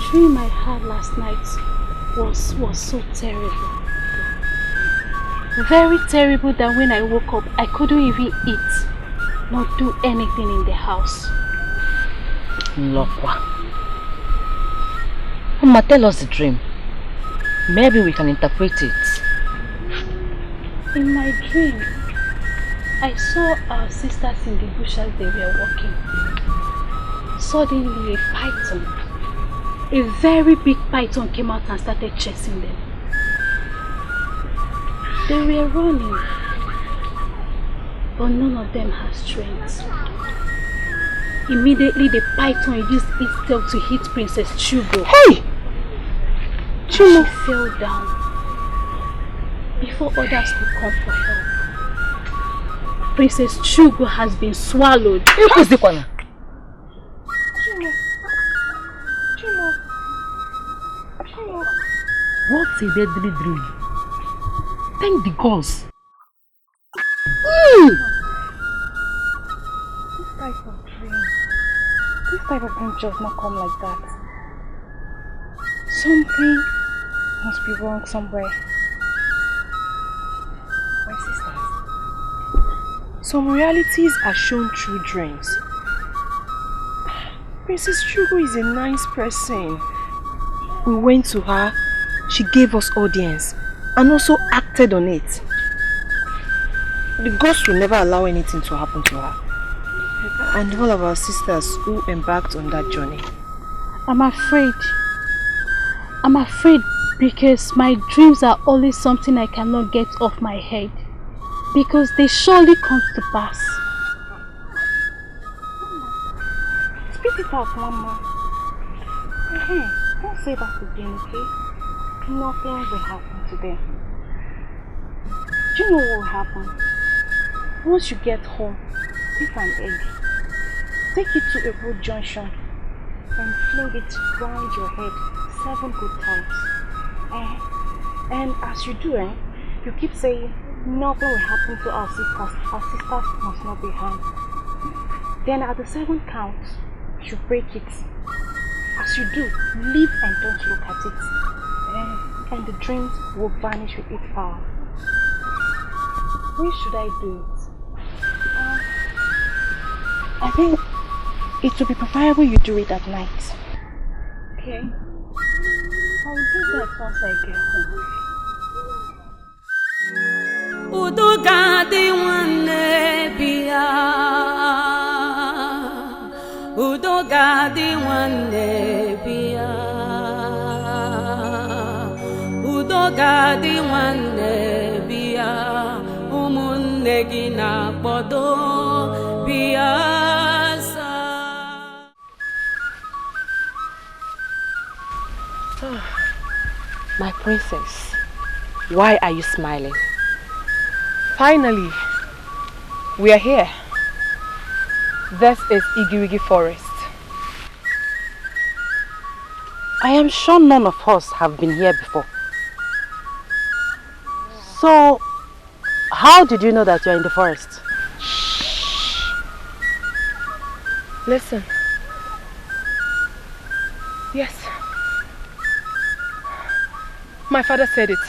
dream I had last night was so terrible. Very terrible that when I woke up, I couldn't even eat, nor do anything in the house. Lokwa. Mama, tell us the dream. Maybe we can interpret it. In my dream, I saw our sisters in the bush as they were walking. Suddenly a python, a very big python, came out and started chasing them. They were running, but none of them had strength. Immediately the python used its tail to hit Princess Chugo. Hey! She fell down before others could come for help. Princess Chugo has been swallowed. Who's the corner? What's a deadly dream? Thank the gods. This type of dream does not come like that. Something must be wrong somewhere. My sisters, some realities are shown through dreams. Princess Chugo is a nice person. We went to her, she gave us audience, and also acted on it. The ghost will never allow anything to happen to her. And all of our sisters who embarked on that journey. I'm afraid because my dreams are always something I cannot get off my head. Because they surely come to pass. Spit it out, Mama. Hey, don't say that again, okay? Nothing will happen to them. Do you know what will happen? Once you get home, take an egg, take it to a road junction, and fling it round your head 7 good times. And as you do, you keep saying, nothing will happen to our sisters must not be harmed. Then at the 7th count, you break it. As you do, leave and don't look at it. And the dreams will vanish with its power. When should I do it? I think it would be preferable you do it at night. Okay. I'll do that once I get home. Udogadi wane biya, Udogadi wane biya, Udogadi wane biya, umunne gina bodo biya sa. My princess, why are you smiling? Finally, we are here. This is Igirigi Forest. I am sure none of us have been here before. So, how did you know that you are in the forest? Listen. Yes. My father said it.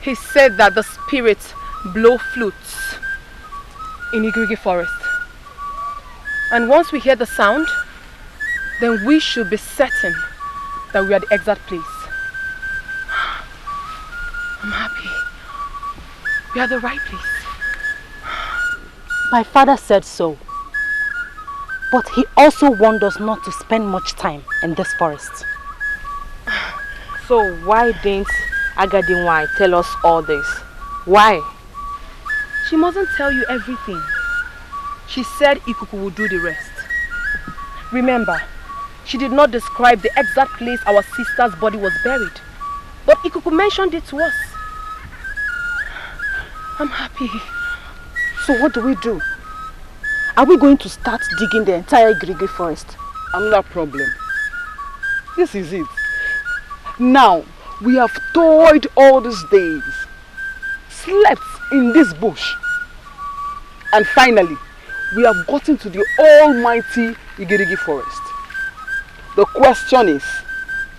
He said that the spirits blow flutes in Igirigi Forest. And once we hear the sound, then we should be certain that we are the exact place. I'm happy. We are the right place. My father said so. But he also warned us not to spend much time in this forest. So why didn't Agadinwai tell us all this? Why? She mustn't tell you everything. She said Ikuku will do the rest. Remember, she did not describe the exact place our sister's body was buried. But Ikuku mentioned it to us. I'm happy. So what do we do? Are we going to start digging the entire Igirigi forest? Another problem. This is it. Now, we have toiled all these days, slept in this bush, and finally, we have gotten to the almighty Igirigi forest. The question is,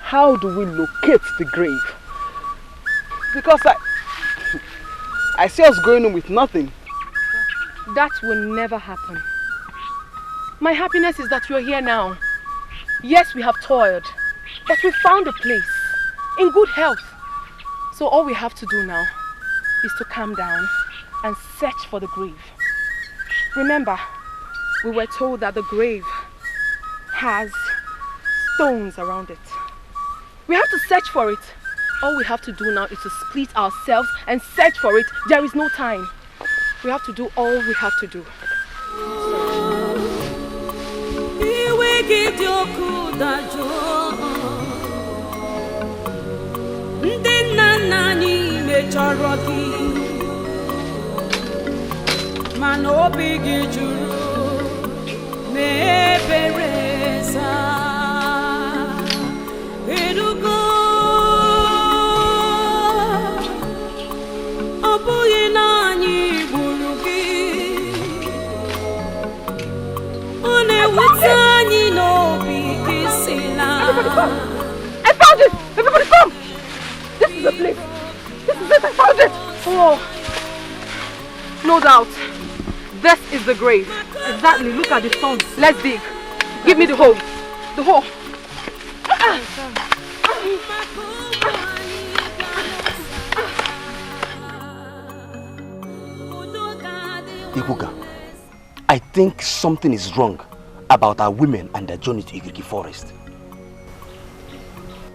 how do we locate the grave? Because I see us going home with nothing. That will never happen. My happiness is that you're here now. Yes, we have toiled, but we found a place in good health. So all we have to do now is to calm down and search for the grave. Remember, we were told that the grave has stones around it. We have to search for it. All we have to do now is to split ourselves and search for it. There is no time. We have to do all we have to do. I found it! Everybody come! This is the place! This is it! I found it! Oh! No doubt. This is the grave. Exactly. Look at the stones. Let's dig. Give me the hole. The hole. Ikuka, I think something is wrong about our women and their journey to Igirigi forest.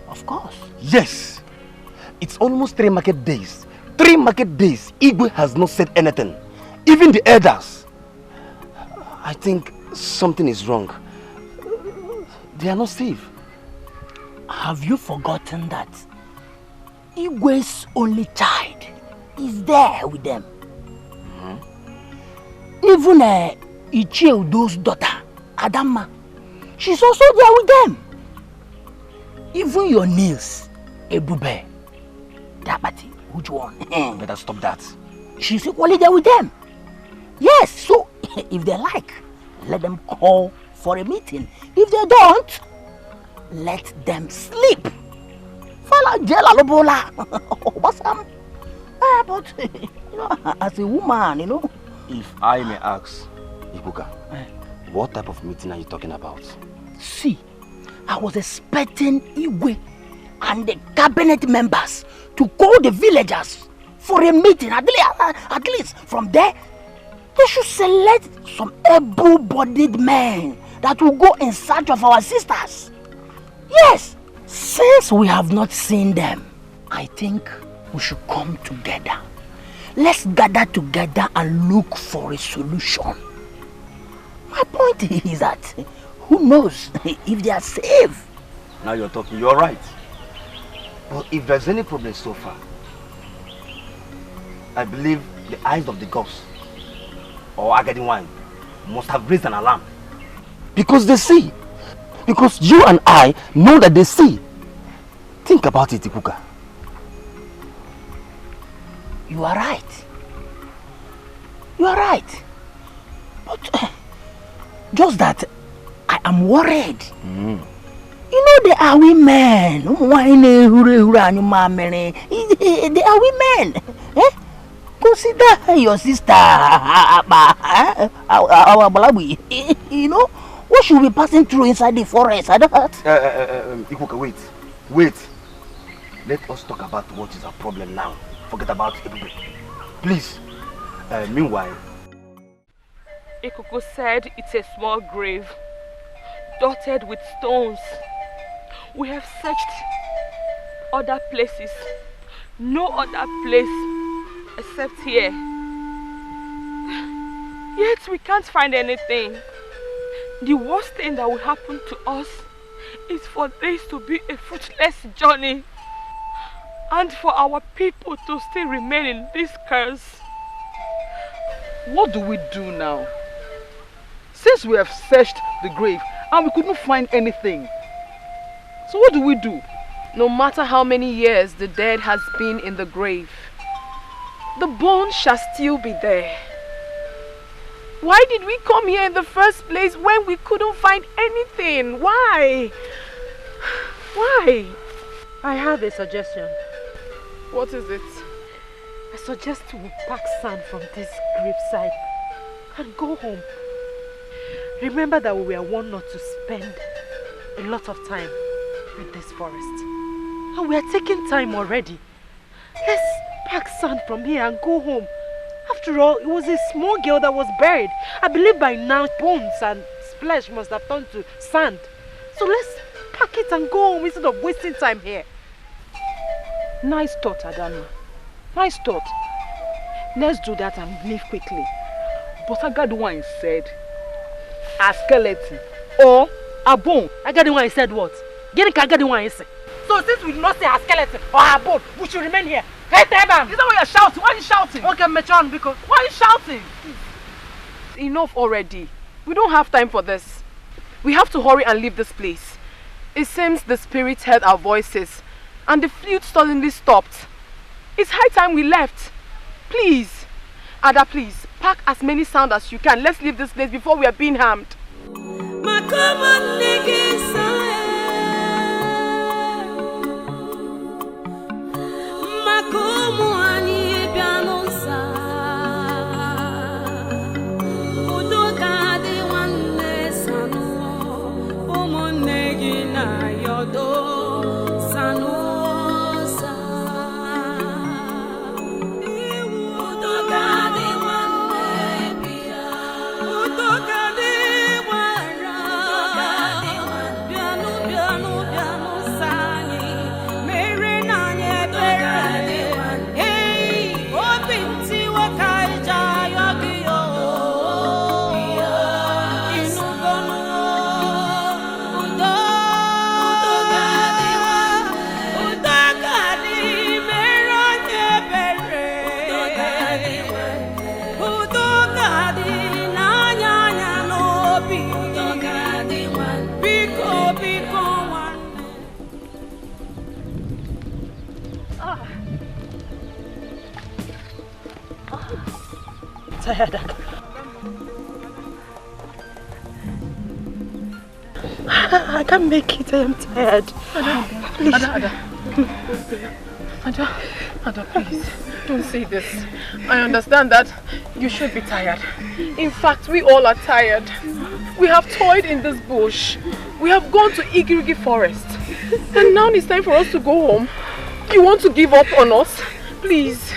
Of course. Yes. It's almost 3 market days. 3 market days. Igwe has not said anything. Even the elders. I think something is wrong. They are not safe. Have you forgotten that Igwe's only child is there with them? Even Ichie Udo's daughter, Adama, she's also there with them. Even your niece, Ebube, Dabati, which one? Better stop that. She's equally there with them. Yes, so if they like, let them call for a meeting. If they don't, let them sleep. Fala jela lobola. But you know, as a woman, you know. If I may ask, Ikuka, what type of meeting are you talking about? See, I was expecting Igwe and the cabinet members to call the villagers for a meeting. At least from there, they should select some able-bodied men that will go in search of our sisters. Yes, since we have not seen them, I think we should come together. Let's gather together and look for a solution. My point is that who knows if they are safe? Now you're talking, you're right. But if there's any problem so far, I believe the eyes of the gods or Agadi wine must have raised an alarm. Because they see. Because you and I know that they see. Think about it, Ikuka. You are right. You are right. But just that I am worried. You know, they are women. They are women. Eh? Consider your sister. You know, what should be passing through inside the forest? Ikuka, wait. Let us talk about what is our problem now. Forget about everybody. Please. Meanwhile, Ikuku said it's a small grave, dotted with stones. We have searched other places. No other place except here. Yet we can't find anything. The worst thing that will happen to us is for this to be a fruitless journey. And for our people to still remain in this curse. What do we do now? Since we have searched the grave and we couldn't find anything. So what do we do? No matter how many years the dead has been in the grave, the bones shall still be there. Why did we come here in the first place when we couldn't find anything? Why? Why? I have a suggestion. What is it? I suggest we pack sand from this graveside and go home. Remember that we were warned not to spend a lot of time in this forest. And we are taking time already. Let's pack sand from here and go home. After all, it was a small girl that was buried. I believe by now bones and flesh must have turned to sand. So let's pack it and go home instead of wasting time here. Nice thought, Adana. Nice thought. Let's do that and leave quickly. But Agaduwan said a skeleton or a bone. Agaduwan said what? Get Agaduwan say. So since we did not say a skeleton or a bone, we should remain here. Hey, Teban! Is that why you're shouting? Why are you shouting? Okay, Metron, because... Why are you shouting? Enough already. We don't have time for this. We have to hurry and leave this place. It seems the spirits heard our voices and the flute suddenly stopped. It's high time we left. Please, Ada, please, pack as many sound as you can. Let's leave this place before we are being harmed. Tired. I can't make it. I am tired. Please. Ada, please. Don't say this. I understand that you should be tired. In fact, we all are tired. We have toiled in this bush. We have gone to Igirigi forest. And now it's time for us to go home. You want to give up on us? Please.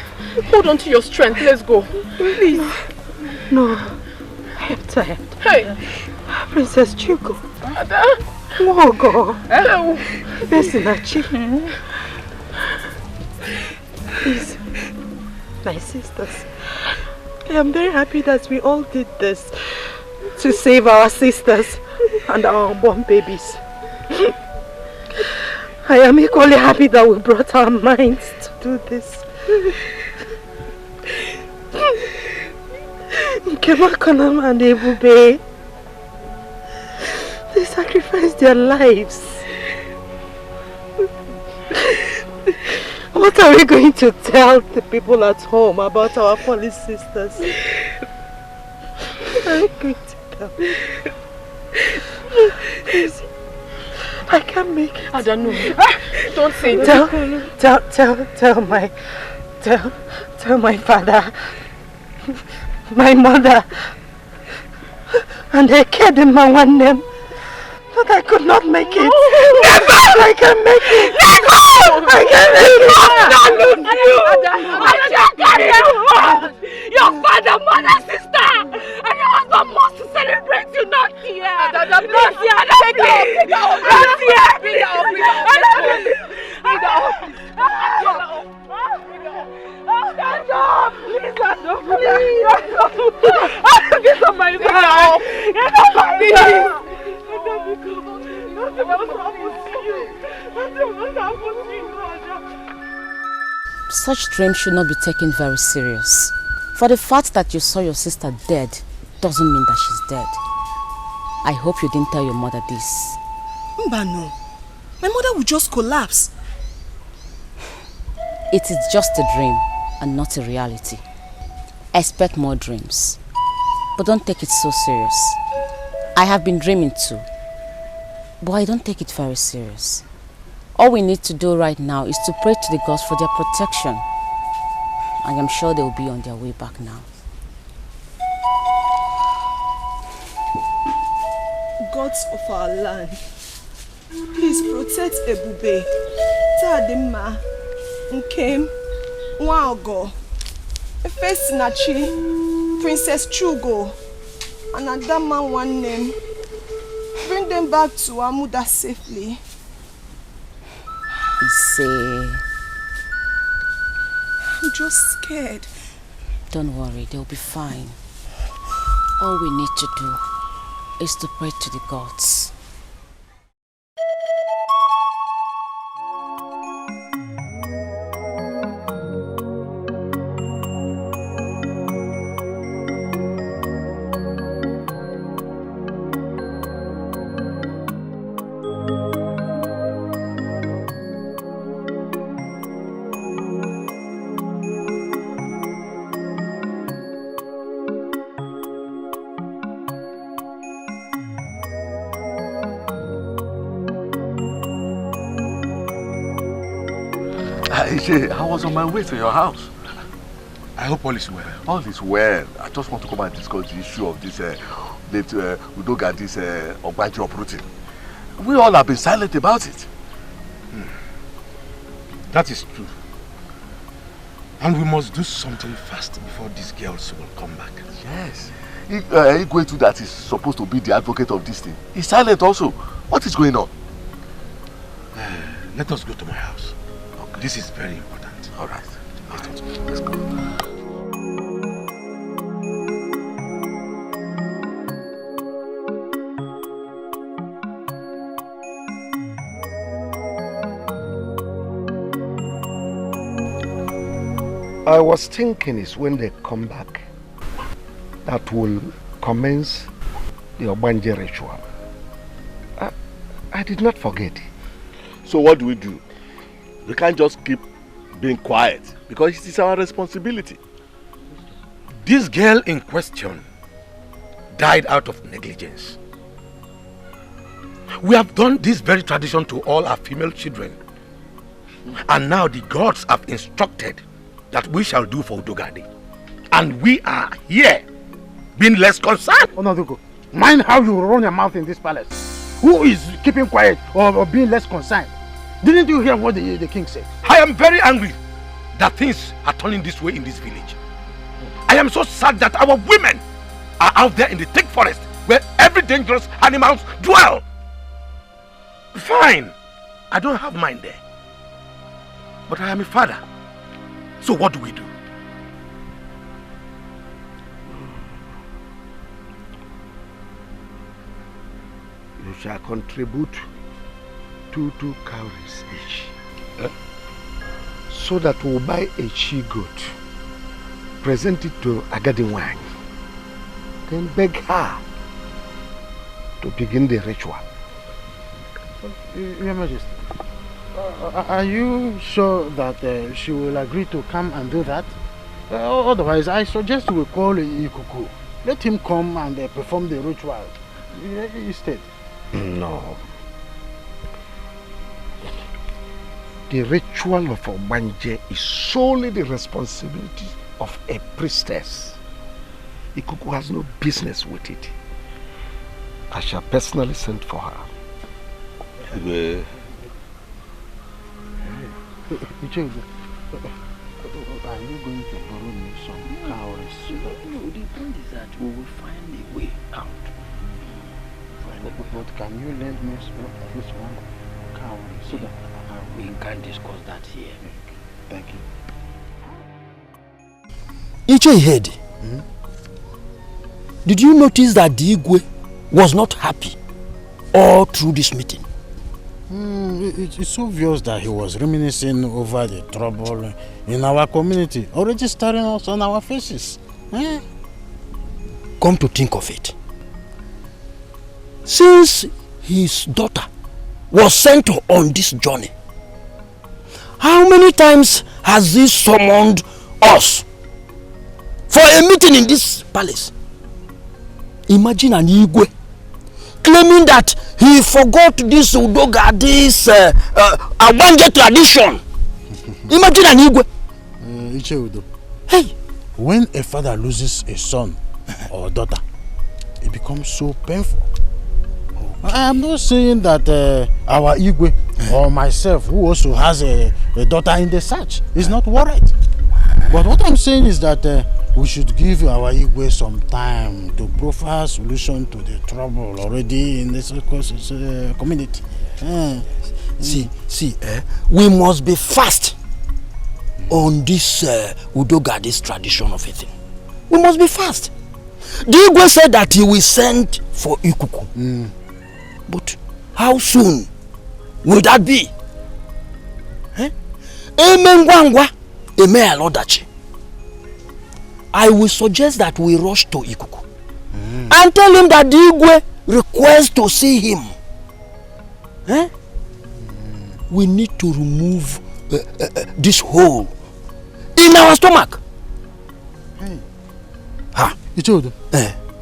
Hold on to your strength. Let's go. Please. No. I am tired. Hey. Princess Chuko. Ada. Wogo. Hello. Besinachi. Please. My sisters. I am very happy that we all did this to save our sisters and our unborn babies. I am equally happy that we brought our minds to do this. Nkemakonam and Ebube, they sacrificed their lives. What are we going to tell the people at home about our fallen sisters? I'm going to tell. Please. I can't make it. I don't know. Don't say it. Tell my father, my mother, and I cared in my one name that I could not make it. Never! I can make it. Never! I can make it. Your father, mother, sister, and your husband must celebrate you, not here. Not here. Stand up! Please stand up! Get on my back! Get on my back! Such dreams should not be taken very serious. For the fact that you saw your sister dead doesn't mean that she's dead. I hope you didn't tell your mother this. Mbano, my mother would just collapse. It is just a dream and not a reality. Expect more dreams. But don't take it so serious. I have been dreaming too. But I don't take it very serious. All we need to do right now is to pray to the gods for their protection. I am sure they will be on their way back now. Gods of our land, please protect Ebube, Tadima, Nkem, Nwaogo, Efesinachi, Princess Chugo, and Adama one name. Bring them back to Amuda safely. I'm just scared. Don't worry, they'll be fine. All we need to do is to pray to the gods. I was on my way to your house. I hope all is well. All is well. I just want to come and discuss the issue of this Udoga, this Obaji uprooting. We all have been silent about it. That is true. And we must do something fast before these girls will come back. Yes. Igwe that is supposed to be the advocate of this thing is silent also. What is going on? Let us go to my house. Okay. This is very important. All right. Let's go. I was thinking is when they come back that will commence the Obanje ritual. I did not forget. So what do? We can't just keep being quiet because it is our responsibility. This girl in question died out of negligence. We have done this very tradition to all our female children. And now the gods have instructed that we shall do for Udogade. And we are here being less concerned. Onaduko, mind how you run your mouth in this palace. Who is keeping quiet or being less concerned? Didn't you hear what the king said? I am very angry that things are turning this way in this village. I am so sad that our women are out there in the thick forest where every dangerous animals dwell. Fine, I don't have mine there. But I am a father. So what do we do? You shall contribute 2 cowries each. So that we'll buy a she-goat, present it to Agadiwang, then beg her to begin the ritual. Your Majesty, are you sure that she will agree to come and do that? Otherwise, I suggest we call Ikuku. Let him come and perform the ritual instead. No. The ritual of Obanje is solely the responsibility of a priestess. Ikuku has no business with it. I shall personally send for her. Are you going to borrow me some cowries? No, the point is that we will find a way out. But can you lend me at least one cowrie so that we can discuss that here? Thank you. Iche, did you notice that the Igwe was not happy all through this meeting? It's obvious that he was reminiscing over the trouble in our community, already staring us on our faces. Come to think of it, since his daughter was sent on this journey, how many times has he summoned us for a meeting in this palace? Imagine an Igwe claiming that he forgot this Udoga, this Abanje tradition. Imagine an Igwe. Icheudo. Hey. When a father loses a son or daughter, it becomes so painful. I am not saying that our Igwe or myself, who also has a daughter in the search, is not worried. But what I'm saying is that we should give our Igwe some time to provide solution to the trouble already in this community. See, we must be fast on this Udoga, this tradition of a thing. We must be fast. The Igwe said that he will send for Ikuku. But how soon will that be? I will suggest that we rush to Ikuku and tell him that the Igwe requests to see him. We need to remove this hole in our stomach. Ichodo,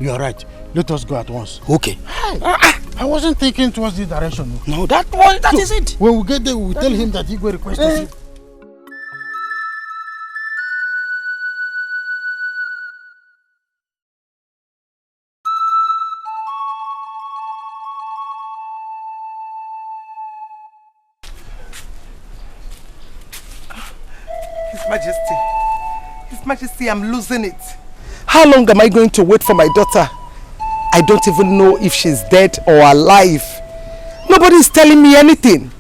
you are right. Let us go at once. Okay. I wasn't thinking towards this direction. No, that is it. When we get there, we will tell him that Igwe requests to see. His Majesty, I'm losing it. How long am I going to wait for my daughter? I don't even know if she's dead or alive. Nobody is telling me anything.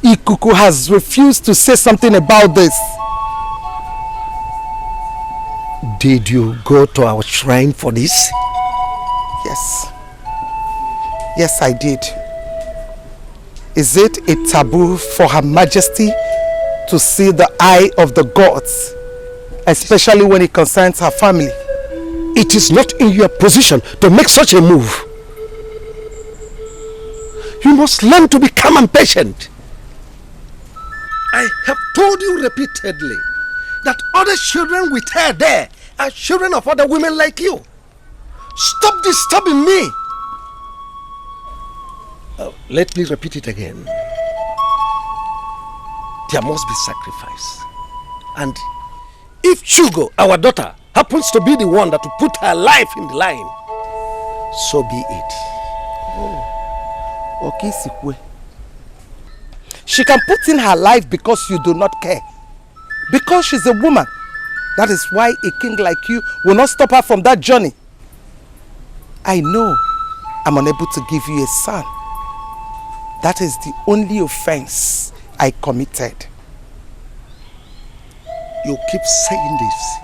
Ikuku has refused to say something about this. Did you go to our shrine for this? Yes. Yes, I did. Is it a taboo for Her Majesty to see the eye of the gods, especially when it concerns her family? It is not in your position to make such a move. You must learn to be calm and patient. I have told you repeatedly that other children with her there are children of other women like you. Stop disturbing me. Let me repeat it again. There must be sacrifice. And if Chugo, our daughter, happens to be the one that will put her life in the line, so be it. Okay, Sikwe. She can put in her life because you do not care. Because she's a woman. That is why a king like you will not stop her from that journey. I know I'm unable to give you a son. That is the only offense I committed. You keep saying this,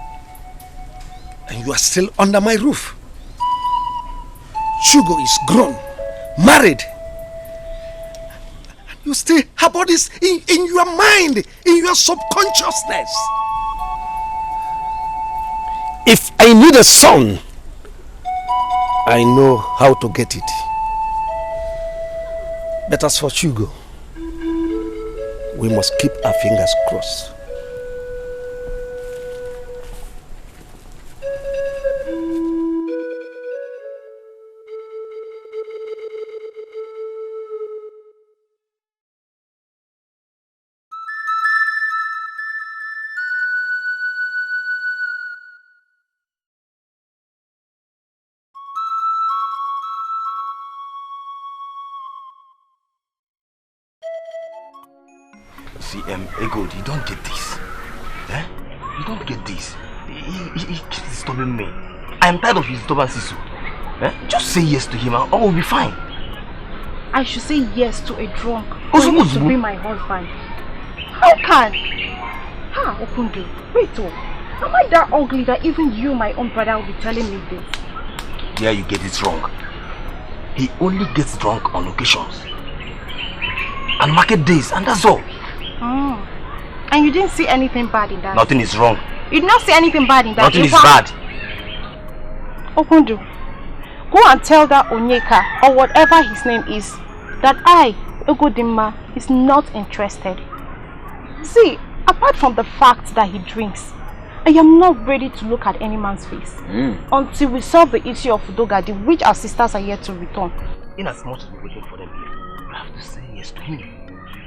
and you are still under my roof. Chugo is grown, married. You still have all this in your mind, in your subconsciousness. If I need a son, I know how to get it. But as for Chugo, we must keep our fingers crossed. See, Ego, you don't get this. You don't get this. He keeps disturbing me. I am tired of his disturbances. Just say yes to him and all will be fine. I should say yes to a drunk who wants to be my husband. How can? Okundu, wait am I that ugly that even you, my own brother, will be telling me this? Yeah, you get it wrong. He only gets drunk on occasions. And market days, and that's all. And you didn't see anything bad in that? Nothing is wrong. You did not see anything bad in that? Nothing is bad. Okundu, go and tell that Onyeka, or whatever his name is, that I, Ugodimma, is not interested. See, apart from the fact that he drinks, I am not ready to look at any man's face until we solve the issue of Udogadi, which our sisters are yet to return. In as much as we're waiting for them here, have to say yes to him.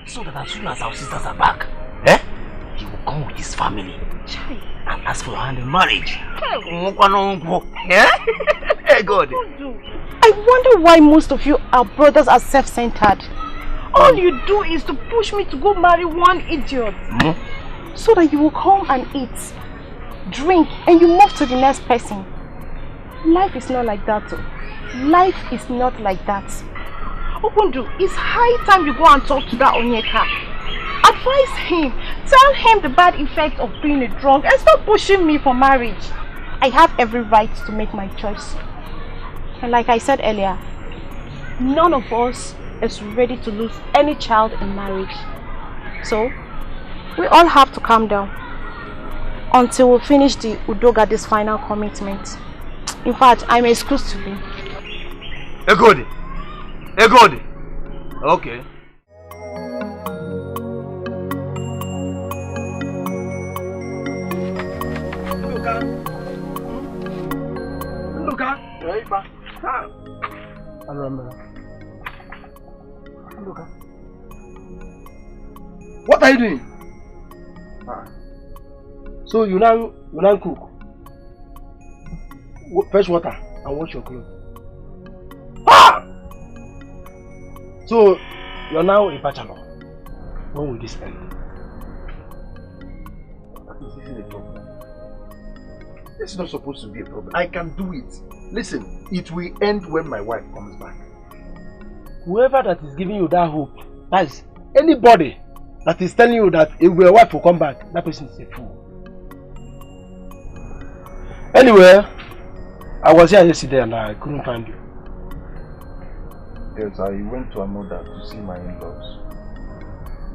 So that as soon as our sisters are back, he will come with his family and ask for your hand in marriage. Hey, God. I wonder why most of you are brothers are self-centered. All you do is to push me to go marry one idiot. So that you will come and eat, drink, and you move to the next person. Life is not like that. Life is not like that. Okundu, it's high time you go and talk to that Onyeka. Advise him. Tell him the bad effect of being a drunk and stop pushing me for marriage. I have every right to make my choice. And like I said earlier, none of us is ready to lose any child in marriage. So, we all have to calm down until we finish the Udogade's final commitment. In fact, I'm excused to be. Egodi. Egodi. Okay. What are you doing? So you now cook, fetch water and wash your clothes. So you're now a bachelor. When will this end? This isn't a problem. This is not supposed to be a problem. I can do it. Listen, it will end when my wife comes back. Whoever that is giving you that hope, that is anybody that is telling you that if your wife will come back, that person is a fool. Anyway, I was here yesterday and I couldn't find you. Yes, I went to Amoda to see my in-laws.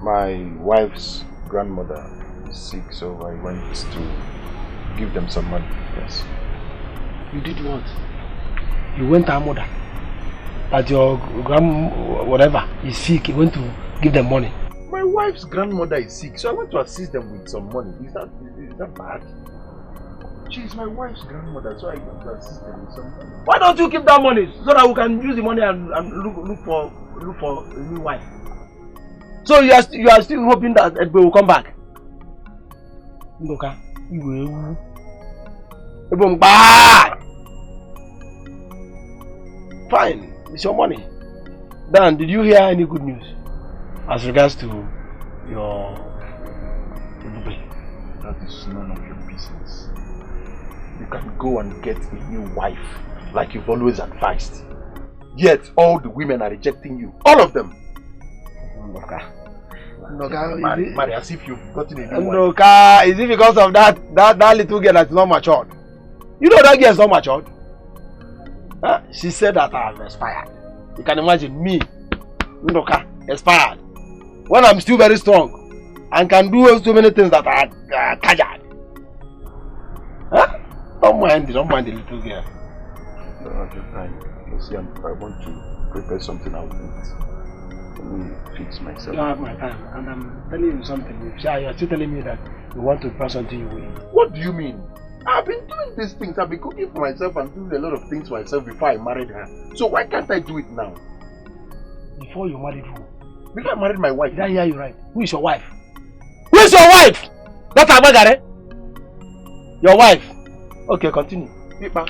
My wife's grandmother is sick, so I went to give them some money. Yes. You did what? You went to Amoda? That your whatever is sick, you went to give them money? My wife's grandmother is sick, so I went to assist them with some money. Is that bad? She is my wife's grandmother, so I went to assist them with some money. Why don't you keep that money so that we can use the money and look for a new wife? So you are still hoping that Edbe will come back? Ndoka, you will. Fine, it's your money. Dan, did you hear any good news as regards to your Edbe? That is none of your business. You can go and get a new wife like you've always advised. Yet all the women are rejecting you. All of them. Ndoka, marry as if you've gotten a new wife. Ndoka, is it because of that little girl that's not matured? You know that girl is not matured. She said that I have expired. You can imagine me, Ndoka, expired. When I'm still very strong and can do so many things that are casual. Don't mind the little girl. No, at your time. You see, I want to prepare something I'll eat. Let me fix myself. You don't have my time, and I'm telling you something. You're still telling me that you want to prepare something you will eat. What do you mean? I've been doing these things. I've been cooking for myself and doing a lot of things for myself before I married her. So why can't I do it now? Before you married who? Before I married my wife. Did I hear you right? Who is your wife? Who is your wife? That's Abagare. Your wife. Okay, continue. Pipa.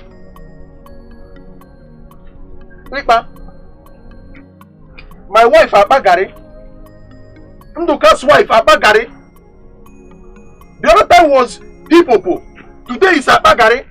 Pipa. My wife Abagare. Nduka's wife Abagare. The other time was Hipopo. Today is Abagare.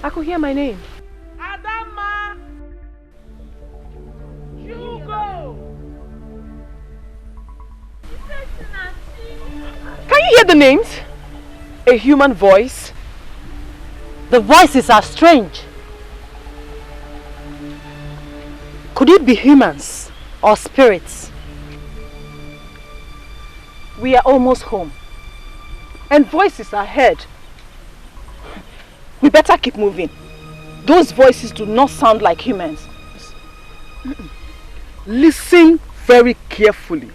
I could hear my name. Adama! Hugo! Can you hear the names? A human voice. The voices are strange. Could it be humans or spirits? We are almost home. And voices are heard. We better keep moving. Those voices do not sound like humans. Listen very carefully.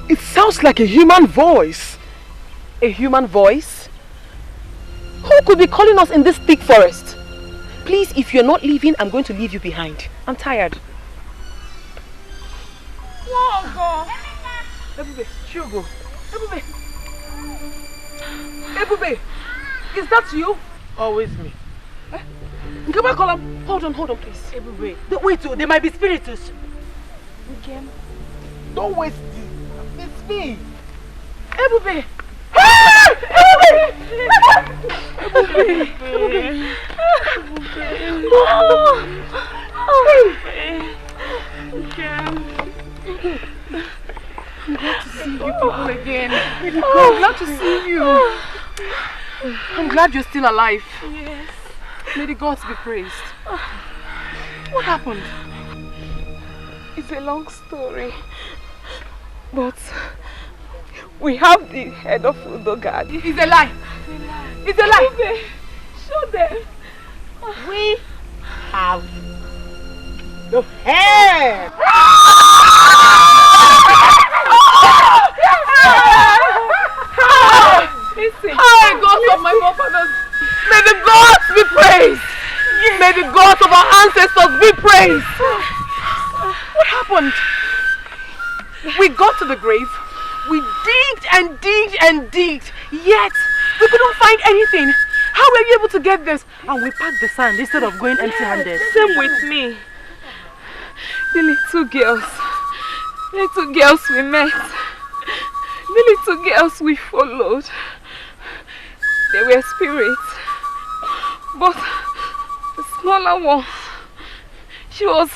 It sounds like a human voice. A human voice? Who could be calling us in this thick forest? Please, if you're not leaving, I'm going to leave you behind. I'm tired. Whoa, Ebube, Shugo. Ebube. Ebube, is that you? Always me. Come on, call him. Hold on, please. Ebube. Wait, there might be spirits. Okay. Don't waste it. It's me. Ebube. I'm glad to see you people again. I'm glad to see you. I'm glad you're still alive. Yes. May the gods be praised. What happened? It's a long story. But we have the head of Udogad. It's a lie. It's a lie. Show them. We have the head. Listen. Hi, gods of my forefathers. May the gods be praised. Yes. May the gods of our ancestors be praised. What happened? We got to the grave. We digged and digged and digged. Yet, we couldn't find anything. How were you able to get this? And we packed the sand instead of going empty-handed. Same with me. The little girls we met. The little girls we followed. They were spirits. But the smaller one, she was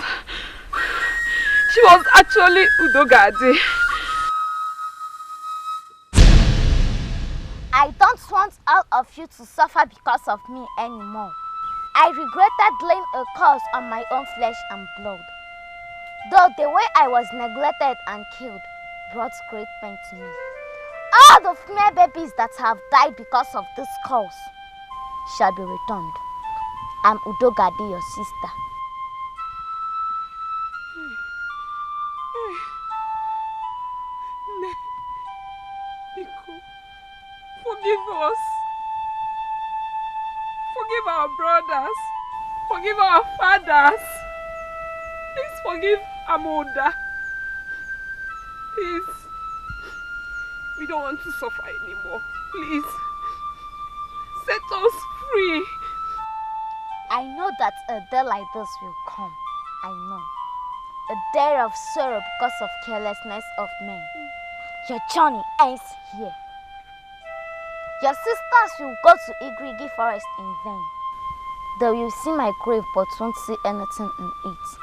actually Udogadi. I don't want all of you to suffer because of me anymore. I regretted laying a curse on my own flesh and blood. Though the way I was neglected and killed brought great pain to me. All the female babies that have died because of this curse shall be returned. I'm Udogadi, your sister. Forgive us. Forgive our brothers. Forgive our fathers. Please forgive Amoda. Please. We don't want to suffer anymore. Please. Set us free. I know that a day like this will come. I know. A day of sorrow because of carelessness of men. Your journey ends here. Your sisters will go to Igrigi forest in vain. They will see my grave but won't see anything in it.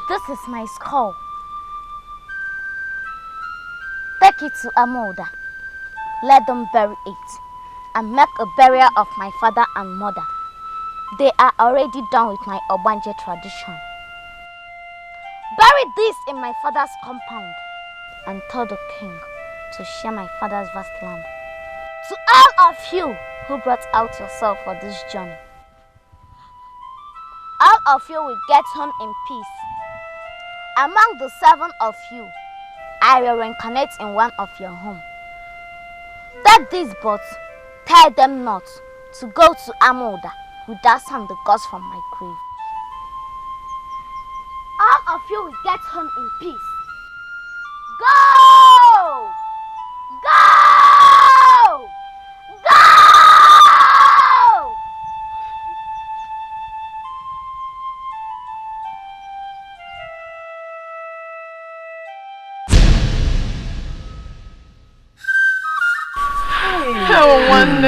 This is my skull. Take it to Amoda. Let them bury it and make a burial of my father and mother. They are already done with my Obanje tradition. Bury this in my father's compound and tell the king to share my father's vast land. To all of you who brought out yourself for this journey, all of you will get home in peace. Among the 7 of you, I will reincarnate in one of your homes. Take these boats, tell them not to go to Amoda without some the gods from my grave. All of you will get home in peace. Go! Go! Go! Oh, one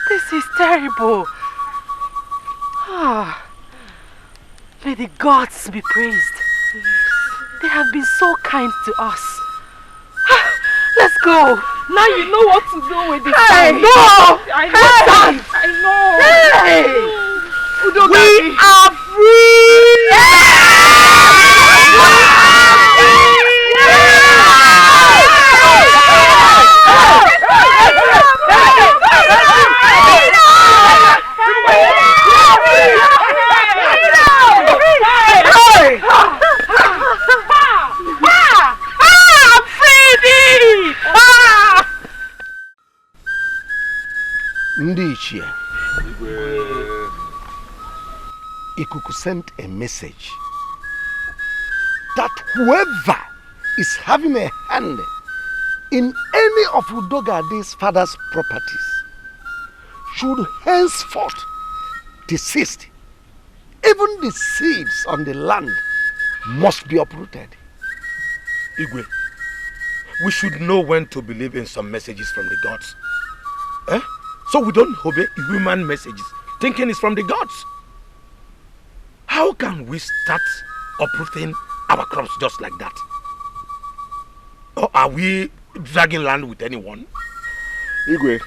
This is terrible. May the gods be praised. They have been so kind to us. Let's go. Now you know what to do with this. Hey, no! I know. Hey. I know. Hey. We are free! Ndichie, Ikuku sent a message that whoever is having a hand in any of Udogade's father's properties should henceforth desist. Even the seeds on the land must be uprooted. Igwe, we should know when to believe in some messages from the gods. So we don't obey human messages, thinking it's from the gods. How can we start uprooting our crops just like that? Or are we dragging land with anyone? Igwe,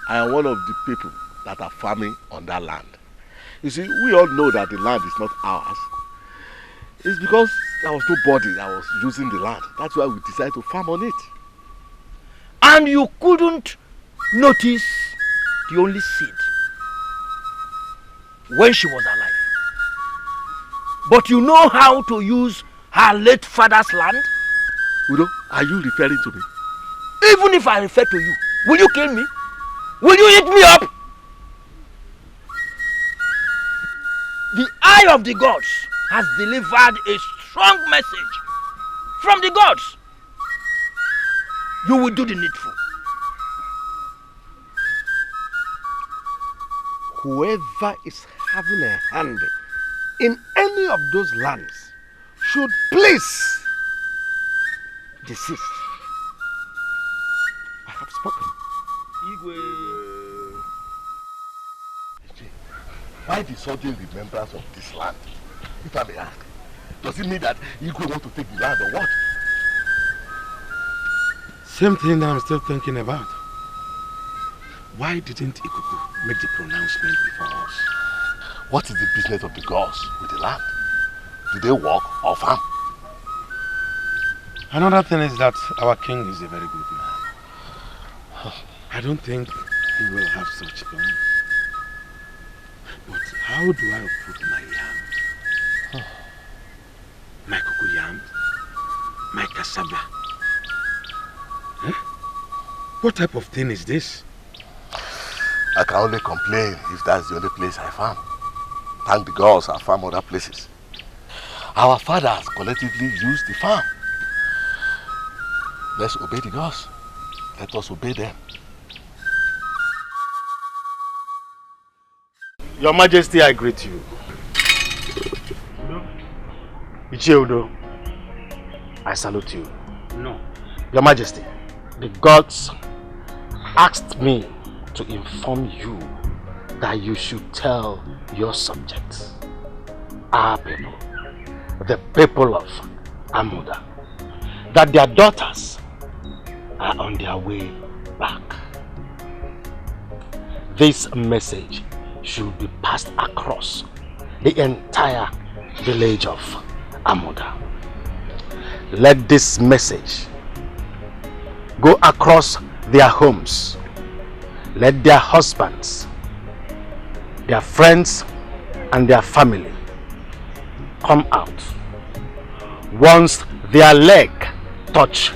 I am one of the people that are farming on that land. You see, we all know that the land is not ours. It's because there was nobody that was using the land. That's why we decided to farm on it. And you couldn't notice the only seed when she was alive. But you know how to use her late father's land? Udo, are you referring to me? Even if I refer to you, will you kill me? Will you eat me up? The eye of the gods has delivered a strong message from the gods. You will do the needful. Whoever is having a hand in any of those lands should please desist. I have spoken. Igwe. Why the sudden remembrance of this land? If I may ask, does it mean that Igwe want to take the land or what? Same thing that I'm still thinking about. Why didn't Ikuku make the pronouncement before us? What is the business of the gods with the land? Do they work or farm? Another thing is that our king is a very good man. I don't think he will have such plan. But how do I uproot my yam? My cuckoo yam? My cassava? What type of thing is this? I can only complain if that's the only place I farm. Thank the gods I farm other places. Our fathers collectively used the farm. Let's obey the gods. Let us obey them. Your Majesty, I greet you. Ichie Udo, I salute you. No. Your Majesty, the gods asked me to inform you that you should tell your subjects, our people, the people of Amuda, that their daughters are on their way back. This message should be passed across the entire village of Amuda. Let this message go across their homes. Let their husbands, their friends, and their family come out. Once their leg touch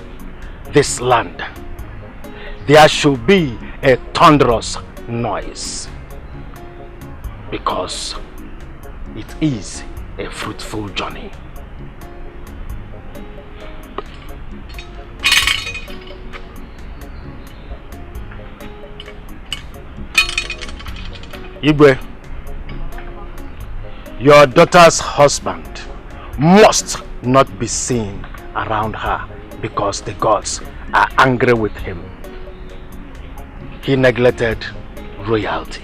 this land, there should be a thunderous noise, because it is a fruitful journey. Igwe, your daughter's husband must not be seen around her because the gods are angry with him. He neglected royalty.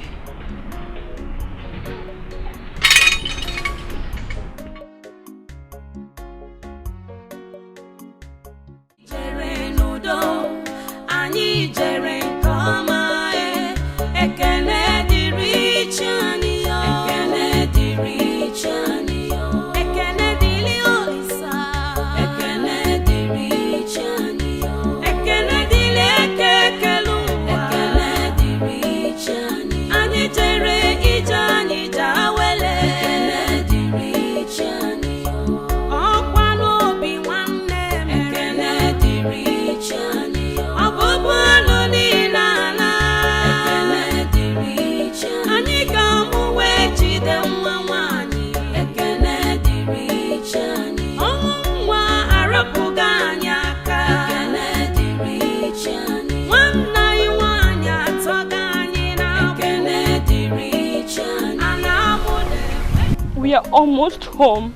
We are almost home.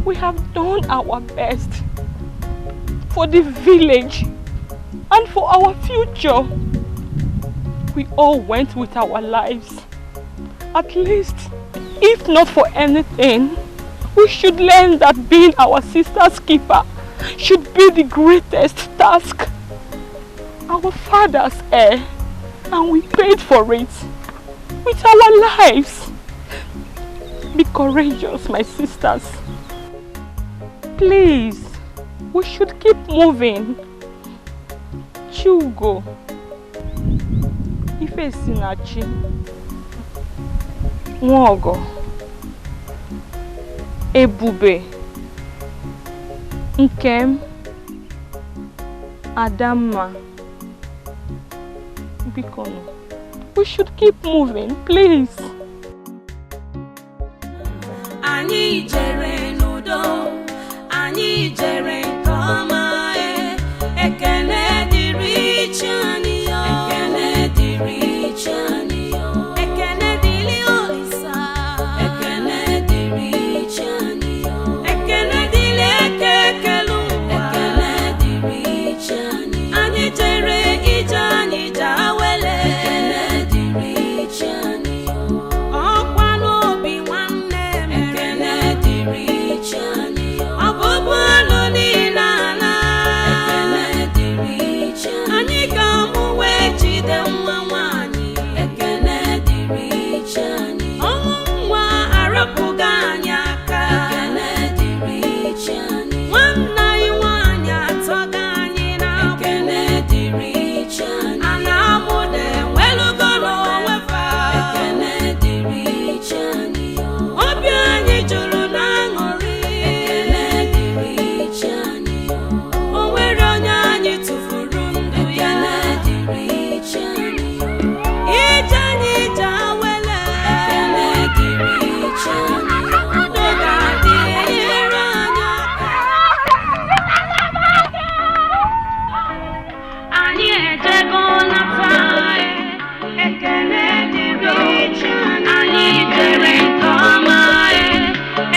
We have done our best for the village and for our future. We all went with our lives. At least, if not for anything, we should learn that being our sister's keeper should be the greatest task. Our father's heir, and we paid for it with our lives. Be courageous, my sisters. Please, we should keep moving. Chugo. Ife Sinachi. Nwogo. Ebube. Nkem. Adama. Bikono. We should keep moving, please. Anyị jere n'udo, anyị jere nke ọma, ekele dịrị chi anyị yo, ekele dịrị chi anyị yo, ekele dịrị Olisa, ekele dịrị chi anyị yo, ekele dịrị ekele ụwa, ekele dịrị chi anyị, anyị jere ije anyị jawele, ekele dịrị chi anyị yo, ọkwa n'obi nwanne m, ekele dịrị chi anyị yo, ọbụbụ ọnụ niile ala, ekele dịrị chi anyị ga-amụ wee jide nwa nwanyị, ekele dịrị chi anyị, ọnwụ nwa arapụghị anyị aka, ekele dịrị chi anyị, nwanne anyị nwanyị atọghị anyị n'afọ, ekele dịrị chi anyị, a na-amụda enwelugoro onwefa, ekele dịrị chi anyị, obi anyị juru n'aṅụrị, ekele dịrị chi anyị, o nwere onye anyị tụfuru ndụ ya, ekele dịrị chi anyị, ije anyị ije awele, ekele dịrị chi anyị, ndụ ga-adị enyere anyị aka. Anyị ejego nata, ekele dịrị chi anyị, anyị jere nke ọma,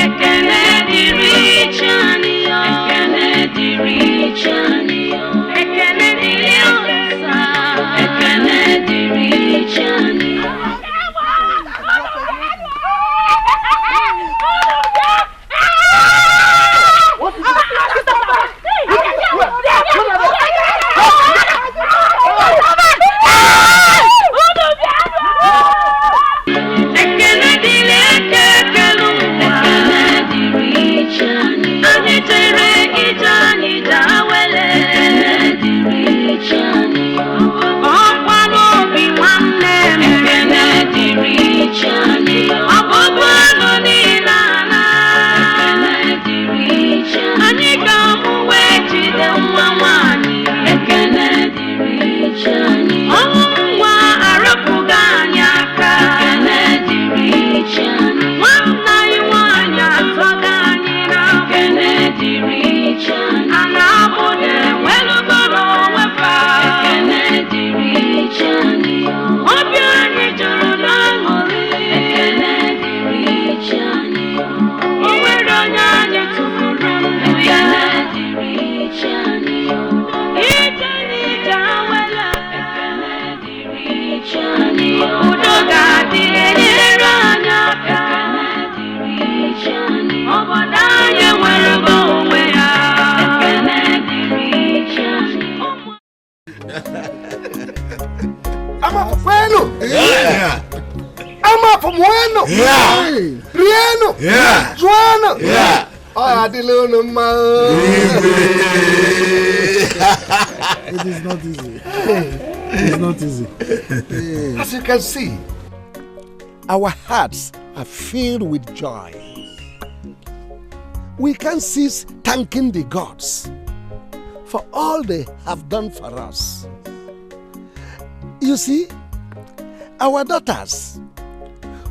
ekele dịrị chi anyị yo, ekele dịrị chi anyị yo, ekele dịrị Olisa, ekele dịrị chi anyị yo. Ekele dịrị ekele ụwa, ekele dịrị chi anyị, anyị jere ije anyị jawele, Ama bueno. Yeah. Ama bueno. Yeah. Rieno. Yeah. Juana. Yeah. Oh, It is not easy. It's not easy. As you can see, our hearts are filled with joy. We can't cease thanking the gods for all they have done for us. You see, our daughters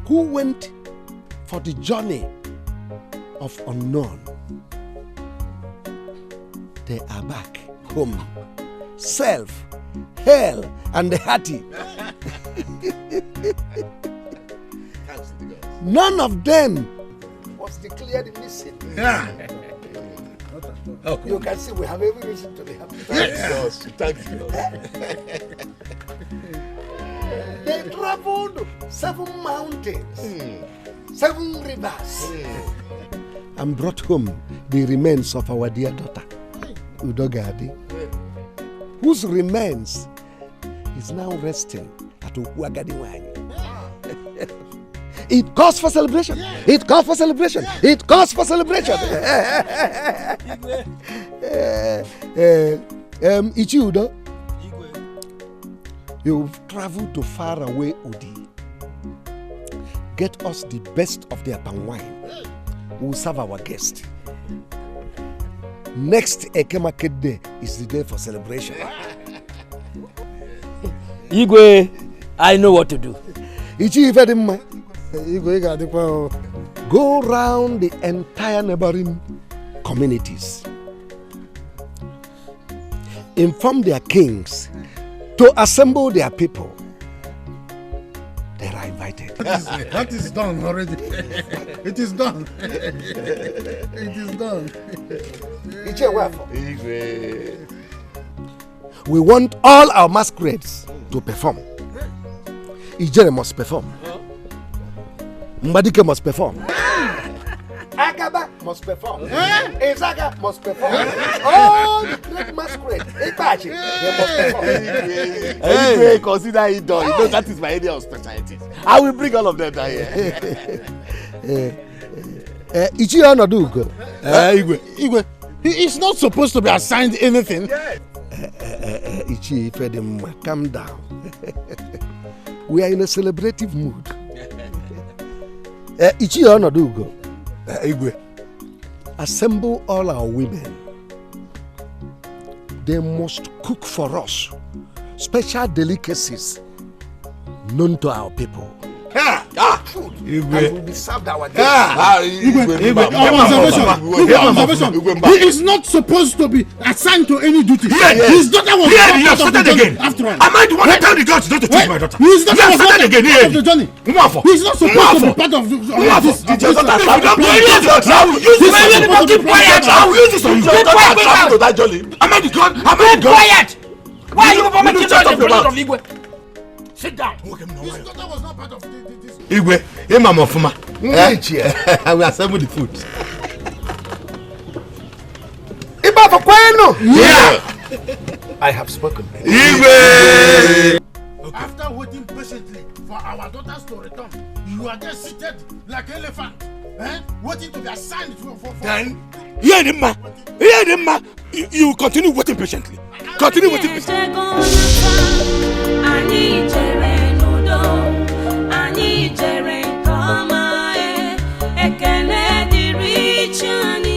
who went for the journey of unknown, they are back home, safe, hale, and hearty. None of them was declared missing. Yeah. You can see we have every reason to be happy. Thank you. They traveled 7 mountains, 7 rivers, and brought home the remains of our dear daughter, Udogadi, whose remains is now resting at Ukwagadiwanyi. It calls for celebration. It calls for celebration. It calls for celebration. Ichiudo, you've traveled to far away Odi. Get us the best of their palm wine. We'll serve our guest. Next Eke Market Day is the day for celebration. Igwe, I know what to do. Ichi Ifedimma. Go round the entire neighboring communities. Inform their kings to assemble their people. They are invited. That is done already. It is done. It is done. We want all our masquerades to perform. Ijere must perform. Mbadike must perform. Agaba must perform. Ezaga must perform. All the great masquerades, they must perform. Hey, consider it done. You know that is my area of specialties. I will bring all of them down here. Ichi Onodugo. Igwe, he is not supposed to be assigned anything. Ichi Ifedimma, calm down. We are in a celebrative mood. Ichi Onodugo. Igwe, assemble all our women. They must cook for us special delicacies known to our people. Food that will be served our guests. He is not supposed to be assigned to any duty. His daughter was part of the journey. After all, am I the one that tell the gods not to take my daughter? His daughter was part of the journey. He is not supposed to be part of this. Am I the god? Am I the god? Quiet! Why are you making noise in front of Igwe? Sit down. His daughter was not part of this. Igwe, Mama Fuma. I will assemble the food. Yeah. I have spoken. Igwe. After waiting patiently for our daughters to return, you are just seated like an elephant, waiting to be assigned for. Then, hear them, ma. You continue waiting patiently. Continue waiting patiently. Ekene dịrị Chani.